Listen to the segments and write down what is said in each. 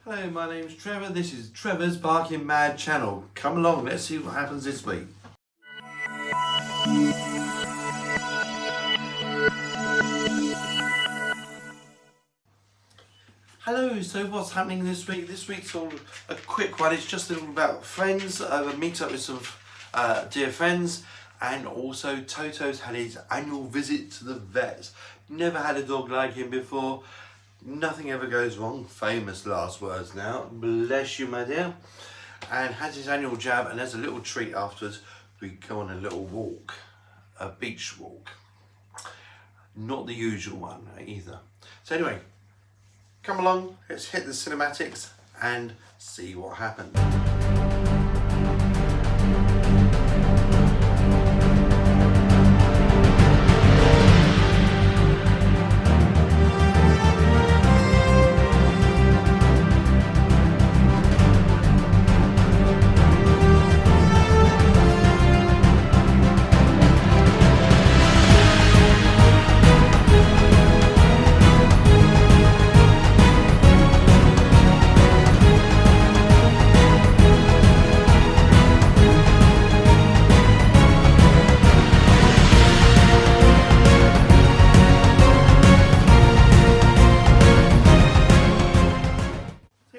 Hello, my name's Trevor. This is Trevor's Barking Mad channel. Come along, let's see what happens this week. Hello, so what's happening this week? This week's all a quick one. It's just all about friends. I meet up with some dear friends, and also Toto's had his annual visit to the vets. Never had a dog like him before. Nothing ever goes wrong. Famous last words now. Bless you, my dear. And has his annual jab, and as a little treat afterwards, we go on a little walk, a beach walk. Not the usual one either. So anyway, come along, let's hit the cinematics and see what happens.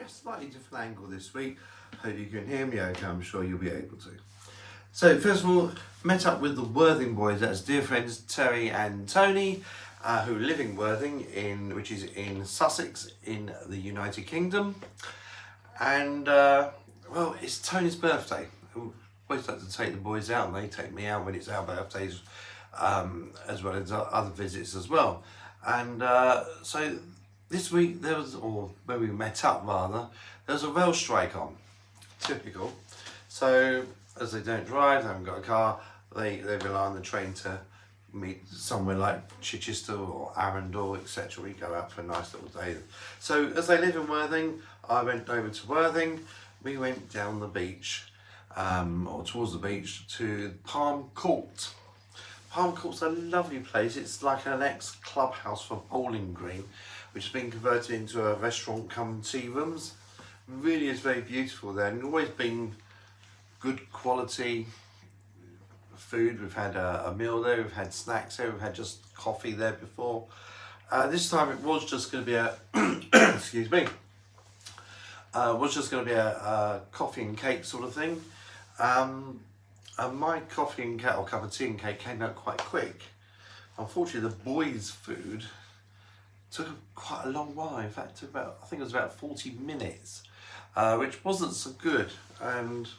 Slightly different angle this week. Hope you can hear me okay. I'm sure you'll be able to. So first of all, met up with the Worthing boys. That's dear friends Terry and Tony, who live in Worthing, which is in Sussex in the United Kingdom. And well, it's Tony's birthday. I always like to take the boys out, and they take me out when it's our birthdays, as well as other visits as well. And so this week there was, or when we met up rather, there was a rail strike on. Typical. So as they don't drive, they haven't got a car, they rely on the train to meet somewhere like Chichester or Arundel, etc. We go out for a nice little day. So as they live in Worthing, I went over to Worthing. We went down the beach, or towards the beach, to Palm Court. Palm Court's a lovely place. It's like an ex-clubhouse for Bowling Green, which has been converted into a restaurant come tea rooms. Really is very beautiful there, and always been good quality food. We've had a meal there, we've had snacks there, we've had just coffee there before. This time it was just going to be a excuse me, was just going to be a coffee and cake sort of thing. And my coffee and cake, or cup of tea and cake, came out quite quick. Unfortunately, the boys' food took quite a long while. In fact, it took about, I think it was about 40 minutes, which wasn't so good. And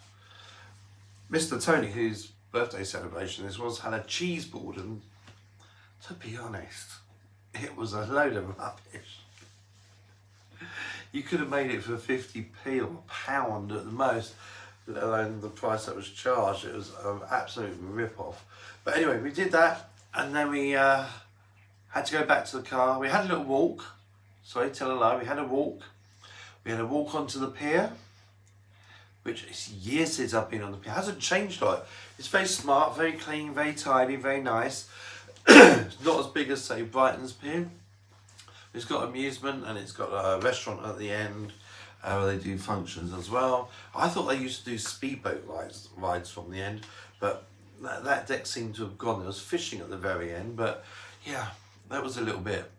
Mr. Tony, whose birthday celebration this was, had a cheese board, and to be honest, it was a load of rubbish. You could have made it for 50p or a pound at the most, let alone the price that was charged. It was an absolute rip-off. But anyway, we did that, and then we had to go back to the car. We had a little walk. Sorry, tell a lie. We had a walk. We had a walk onto the pier, which is years since I've been on the pier. It hasn't changed a lot. It's very smart, very clean, very tidy, very nice. It's not as big as, say, Brighton's pier. It's got amusement, and it's got a restaurant at the end where they do functions as well. I thought they used to do speedboat rides from the end, but that deck seemed to have gone. There was fishing at the very end, but yeah, that was a little bit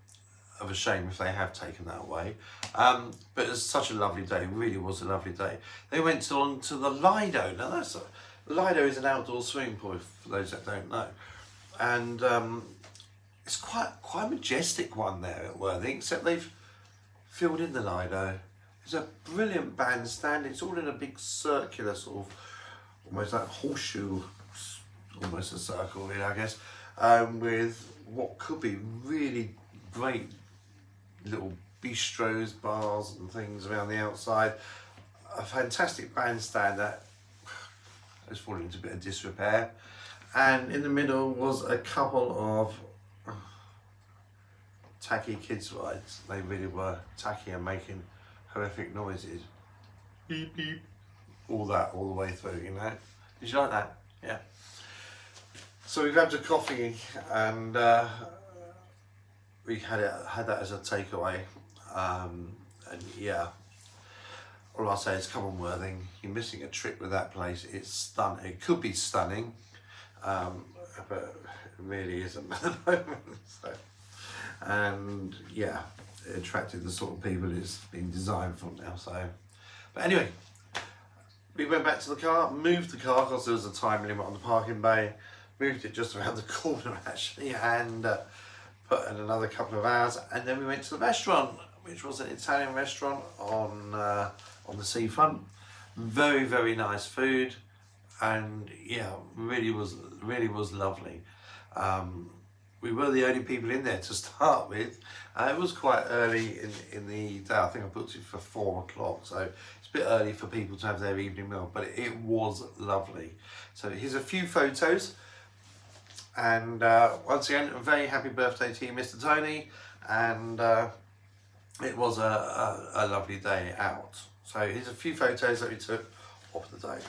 of a shame if they have taken that away. But it was such a lovely day. It really was a lovely day. They went along to the Lido. Now Lido is an outdoor swimming pool, for those that don't know. And it's quite a majestic one there at Worthing, except they've filled in the Lido. It's a brilliant bandstand. It's all in a big circular sort of, almost like horseshoe, almost a circle really, I guess, with what could be really great little bistros, bars and things around the outside. A fantastic bandstand that has fallen into a bit of disrepair. And in the middle was a couple of tacky kids rides. They really were tacky and making horrific noises. Beep, beep. All that, all the way through, you know. Did you like that? Yeah. So we grabbed a coffee, and we had that as a takeaway, and yeah, all I'll say is come on Worthing, you're missing a trick with that place. It's stunning. It could be stunning, but it really isn't at the moment. So, and yeah, it attracted the sort of people it's been designed for now. So, but anyway, we went back to the car, moved the car because there was a time limit on the parking bay, moved it just around the corner actually, and put in another couple of hours, and then we went to the restaurant, which was an Italian restaurant on the seafront. Very, very nice food, and yeah, really was lovely. We were the only people in there to start with. It was quite early in the day. I think I booked it for 4 o'clock, so it's a bit early for people to have their evening meal, but it was lovely. So here's a few photos. And once again, a very happy birthday to you, Mr. Tony. And it was a lovely day out. So here's a few photos that we took of the day.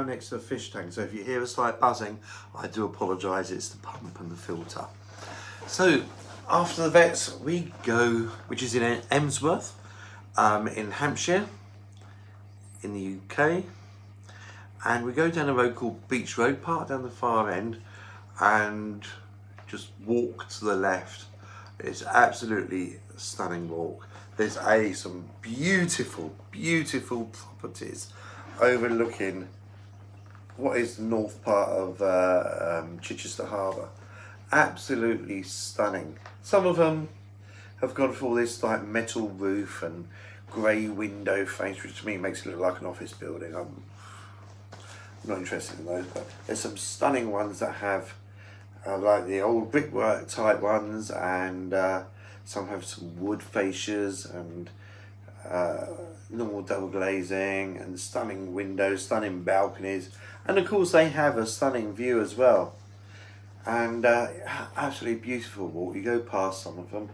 Next to the fish tank, so if you hear a slight buzzing, I do apologise, it's the pump and the filter. So after the vets we go, which is in Emsworth, in Hampshire in the UK, and we go down a road called Beach Road, park down the far end and just walk to the left. It's absolutely a stunning walk. There's some beautiful properties overlooking what is the north part of Chichester Harbour. Absolutely stunning. Some of them have gone for all this like metal roof and grey window frames, which to me makes it look like an office building. I'm not interested in those, but there's some stunning ones that have like the old brickwork type ones, and Some have some wood fascias and normal double glazing and stunning windows, stunning balconies, and of course they have a stunning view as well. And absolutely beautiful walk. You go past some of them.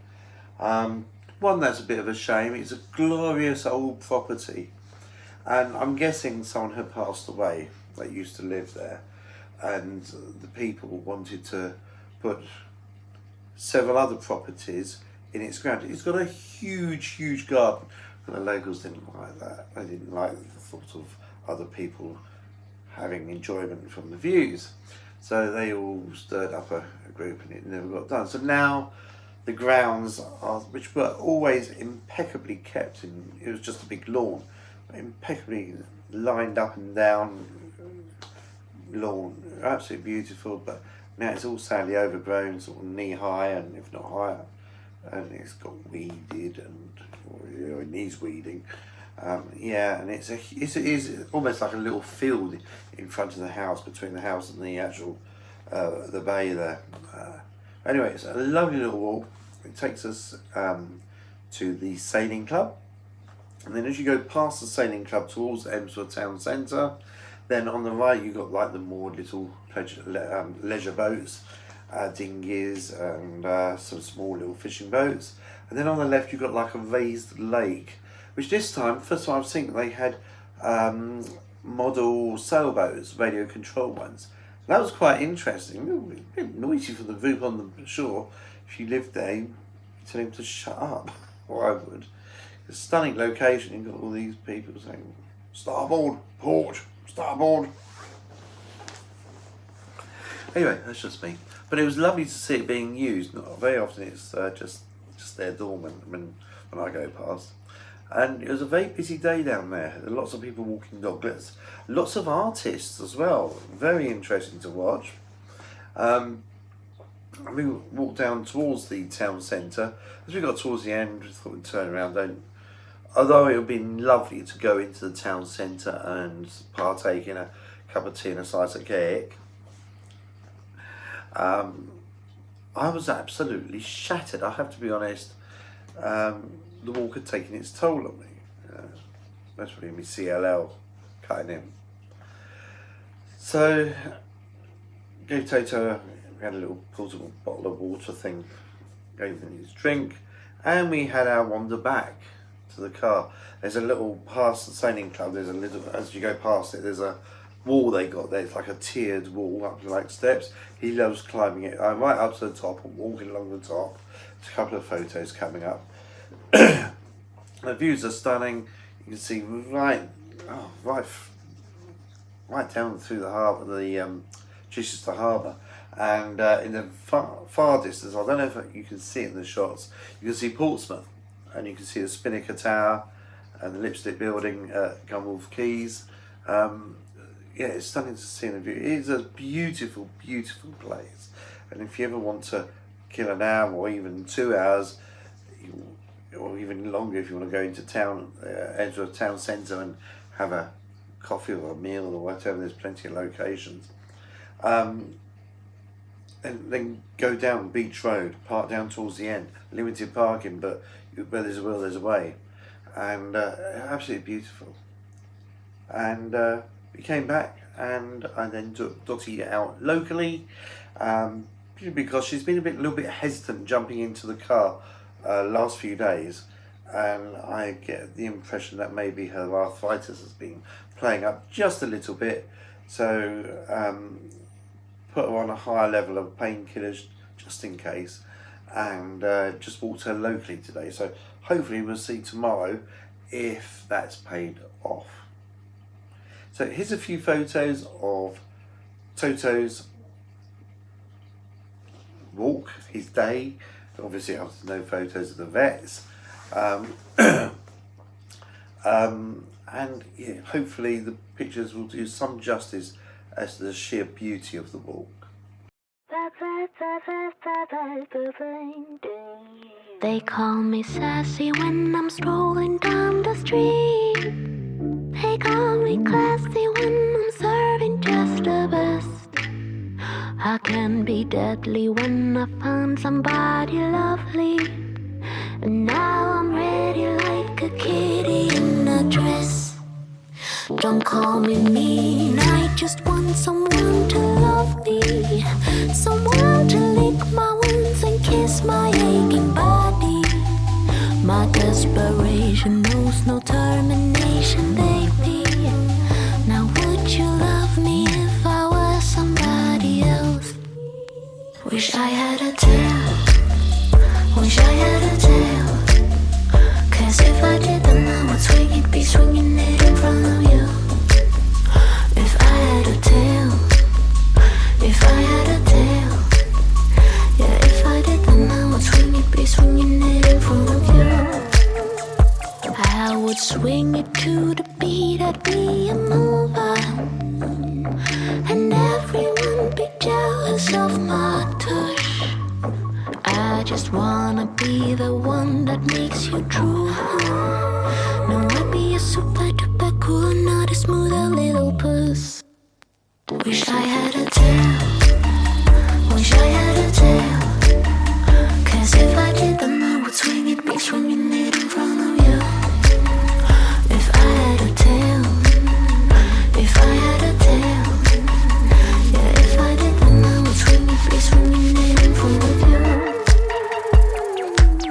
One that's a bit of a shame. It's a glorious old property, and I'm guessing someone had passed away that used to live there, and the people wanted to put several other properties in its ground. It's got a huge garden, and the locals didn't like that. They didn't like the thought of other people having enjoyment from the views. So they all stirred up a group and it never got done. So now the grounds are, which were always impeccably kept, it was just a big lawn, impeccably lined up and down lawn, absolutely beautiful, but now it's all sadly overgrown, sort of knee high and if not higher, and it's got weeded and it needs weeding. Yeah, and it is almost like a little field in front of the house, between the house and the actual the bay there. Anyway, it's a lovely little walk. It takes us to the sailing club, and then as you go past the sailing club towards Emsworth town centre, then on the right you've got like the moored little leisure boats, dinghies and some small little fishing boats, and then on the left you've got like a raised lake, which this time, first time I've seen, they had model sailboats, radio control ones. That was quite interesting. A bit noisy from the group on the shore. If you lived there, you'd tell him to shut up, or I would. It's a stunning location. You've got all these people saying, starboard, port, starboard. Anyway, that's just me. But it was lovely to see it being used. Not very often it's just there dormant when I go past. And it was a very busy day down there. Lots of people walking doglets, lots of artists as well. Very interesting to watch. We walked down towards the town centre. As we got towards the end, we thought we'd turn around. Although it would have been lovely to go into the town centre and partake in a cup of tea and a slice of cake, I was absolutely shattered. I have to be honest. The walk had taken its toll on me. That's really my CLL cutting in. So, gave Toto, we had a little portable bottle of water thing, gave him his drink, and we had our wander back to the car. There's a little, past the sailing club, there's a little, as you go past it, there's a wall they got there. It's like a tiered wall up to like steps. He loves climbing it. I'm right up to the top and walking along the top. There's a couple of photos coming up. The views are stunning. You can see right down through the harbour, the Chichester Harbour, and in the far distance, I don't know if you can see it in the shots, you can see Portsmouth, and you can see the Spinnaker Tower and the Lipstick Building at Gunwolf Quays. Yeah, it's stunning to see in the view. It is a beautiful place, and if you ever want to kill an hour or even 2 hours, or even longer if you want to go into town, Emsworth town centre and have a coffee or a meal or whatever, there's plenty of locations. And then go down Beach Road, park down towards the end, limited parking, but where there's a will, there's a way. And absolutely beautiful. And we came back and I then took Dottie out locally, because she's been a little bit hesitant jumping into the car last few days, and I get the impression that maybe her arthritis has been playing up just a little bit, so put her on a higher level of painkillers just in case, and just walked her locally today, so hopefully we'll see tomorrow if that's paid off. So here's a few photos of Toto's walk, his day. Obviously, there's no photos of the vets, and yeah, hopefully the pictures will do some justice as to the sheer beauty of the walk. They call me sassy when I'm strolling down the street. They call me classy when I'm serving just the best. I can be deadly when I find somebody lovely. call me mean, I just want someone to love me, someone to lick my wounds and kiss my aching body. My desperation knows no termination, baby. Now would you love me if I was somebody else? Wish I had a tail, wish I had a tail. 'Cause if I did then I would swing it, be swinging it in front of you. If I had a tail, if I had a tail, yeah, if I did then I would swing it, be swinging it in front of you. I would swing it to the beat, I'd be a mover, and everyone be jealous of my touch. I just wanna be the one that makes you drool. No, I'd be a super duper cool, not a smoother little puss. Wish I had a tail, wish I had a tail. 'Cause if I did then I would swing it, be swinging it in front of you. If I had a tail, if I had a tail, yeah, if I did then I would swing it, be swinging it in front of you.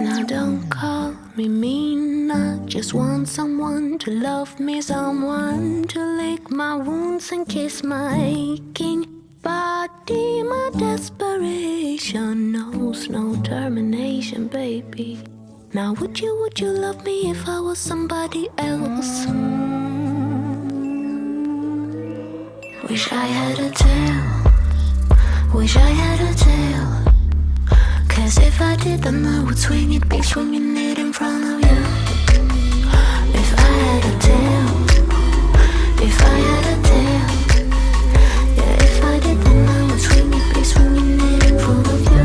Now don't call me mean, I just want someone to love me, someone to lick my wounds and kiss my aching body. My desperation knows no termination, baby. Now would you love me if I was somebody else? Wish I had a tail, wish I had a tail. 'Cause if I did then I would swing it, be swinging it in front of you. If I had a tail, if I had a tail, yeah, if I did then I would swing it, be swinging it in front of you.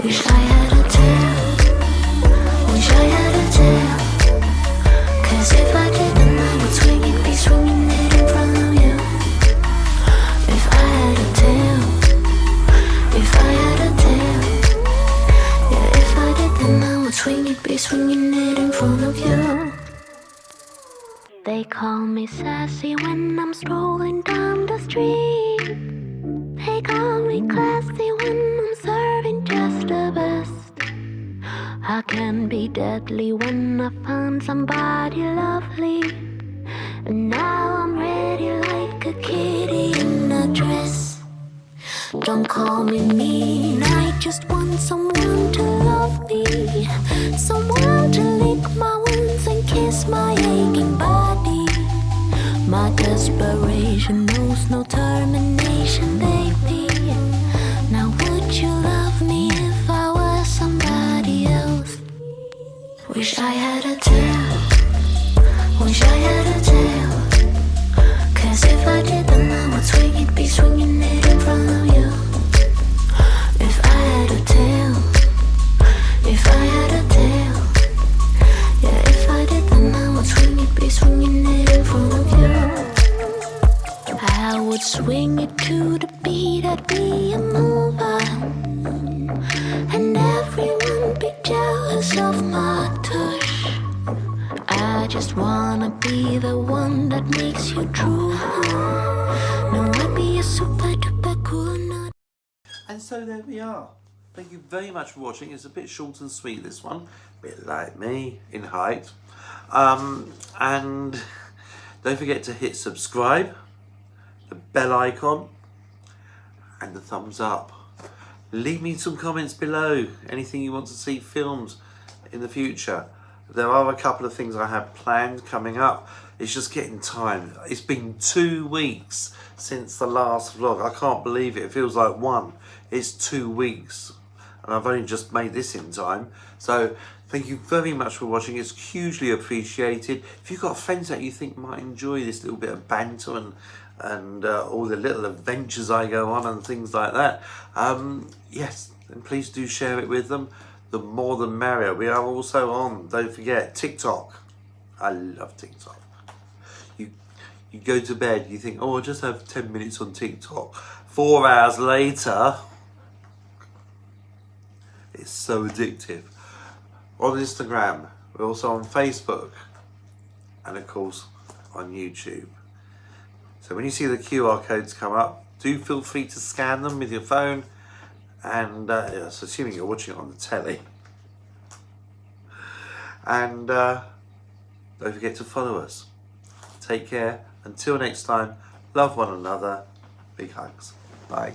Wish I had a tail, wish I had a tail. 'Cause if I did then I would swing it, be swinging it in front of you. If I had a tail, if I had a tail, yeah, if I did then I would swing it, be swinging it in front of you. They call me sassy when I'm strolling down the street. They call me classy when I'm serving just the best. I can be deadly when I find somebody lovely. And now I'm ready like a kitty in a dress. Don't call me mean, I just want someone to love me, someone to lick my wounds and kiss my aching body. My desperation knows no termination, baby. Now would you love me if I was somebody else? Wish I had a tail, wish I had a tail. 'Cause if I did then I would swing it, be swinging it in front of you. If I had a tail, if I had a tail, yeah, if I did then I would swing it, be swinging it in front of you. I would swing it to the beat, I'd be a mover, and everyone be jealous of my touch. I just wanna be the one that makes you drool. No, I'd be a super duper cool nut. And so there we are. Thank you very much for watching. It's a bit short and sweet, this one. A bit like me in height. And don't forget to hit subscribe, the bell icon, and the thumbs up. Leave me some comments below. Anything you want to see filmed in the future. There are a couple of things I have planned coming up. It's just getting time. It's been 2 weeks since the last vlog. I can't believe it. It feels like one. It's 2 weeks. And I've only just made this in time. So thank you very much for watching. It's hugely appreciated. If you've got friends that you think might enjoy this little bit of banter and all the little adventures I go on and things like that, yes, then please do share it with them. The more the merrier. We are also on, don't forget, TikTok. I love TikTok. You go to bed, you think, oh, I'll just have 10 minutes on TikTok. 4 hours later, it's so addictive. On Instagram, we're also on Facebook, and of course on YouTube. So when you see the QR codes come up, do feel free to scan them with your phone, and so assuming you're watching it on the telly. And don't forget to follow us. Take care. Until next time, love one another. Big hugs. Bye.